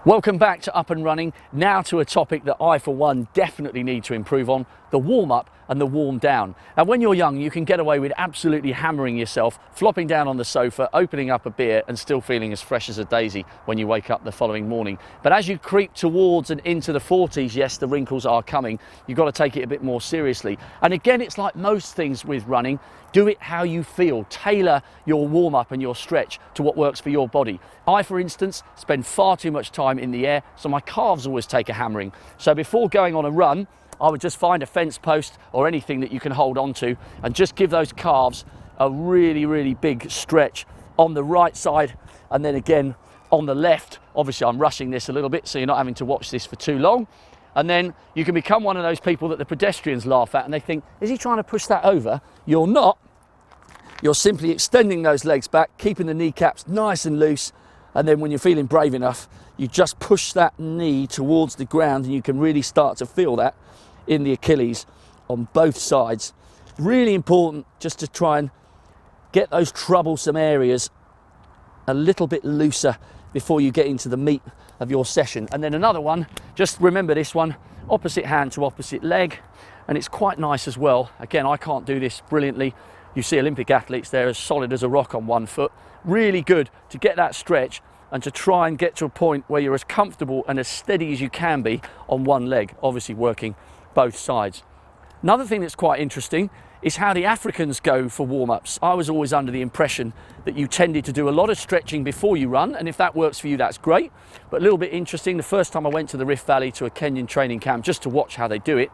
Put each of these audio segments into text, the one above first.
Welcome back to Up and Running, now to a topic that I for one definitely need to improve on, the warm-up and the warm-down. And when you're young, you can get away with absolutely hammering yourself, flopping down on the sofa, opening up a beer and still feeling as fresh as a daisy when you wake up the following morning. But as you creep towards and into the 40s, yes, the wrinkles are coming, you've got to take it a bit more seriously. And again, it's like most things with running, do it how you feel. Tailor your warm-up and your stretch to what works for your body. I, for instance, spend far too much time in the air, so my calves always take a hammering. So before going on a run, I would just find a fence post or anything that you can hold on to and just give those calves a really, really big stretch on the right side and then again on the left. Obviously, I'm rushing this a little bit, so you're not having to watch this for too long. And then you can become one of those people that the pedestrians laugh at and they think, is he trying to push that over? You're not. You're simply extending those legs back, keeping the kneecaps nice and loose. And then when you're feeling brave enough, you just push that knee towards the ground and you can really start to feel that in the Achilles on both sides. Really important just to try and get those troublesome areas a little bit looser before you get into the meat of your session. And then another one, just remember this one, opposite hand to opposite leg. And it's quite nice as well. Again, I can't do this brilliantly. You see Olympic athletes, they're as solid as a rock on one foot. Really good to get that stretch and to try and get to a point where you're as comfortable and as steady as you can be on one leg, obviously working both sides. Another thing that's quite interesting is how the Africans go for warm-ups. I was always under the impression that you tended to do a lot of stretching before you run, and if that works for you, that's great. But a little bit interesting, the first time I went to the Rift Valley to a Kenyan training camp just to watch how they do it,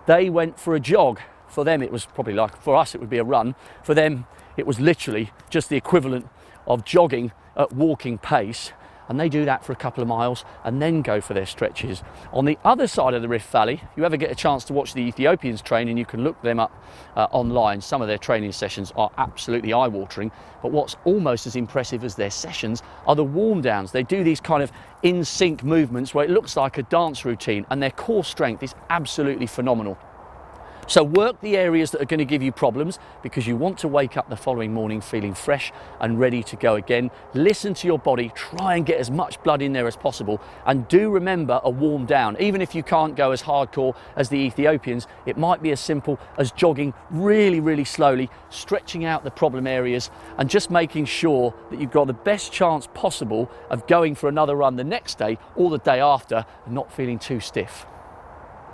they went for a jog. For them, it was probably like, for us, it would be a run. For them, it was literally just the equivalent of jogging at walking pace. And they do that for a couple of miles and then go for their stretches. On the other side of the Rift Valley, you ever get a chance to watch the Ethiopians train, and you can look them up online. Some of their training sessions are absolutely eye-watering, but what's almost as impressive as their sessions are the warm-downs. They do these kind of in-sync movements where it looks like a dance routine, and their core strength is absolutely phenomenal. So work the areas that are going to give you problems, because you want to wake up the following morning feeling fresh and ready to go again. Listen to your body, try and get as much blood in there as possible, and do remember a warm down. Even if you can't go as hardcore as the Ethiopians, it might be as simple as jogging really, really slowly, stretching out the problem areas and just making sure that you've got the best chance possible of going for another run the next day or the day after and not feeling too stiff.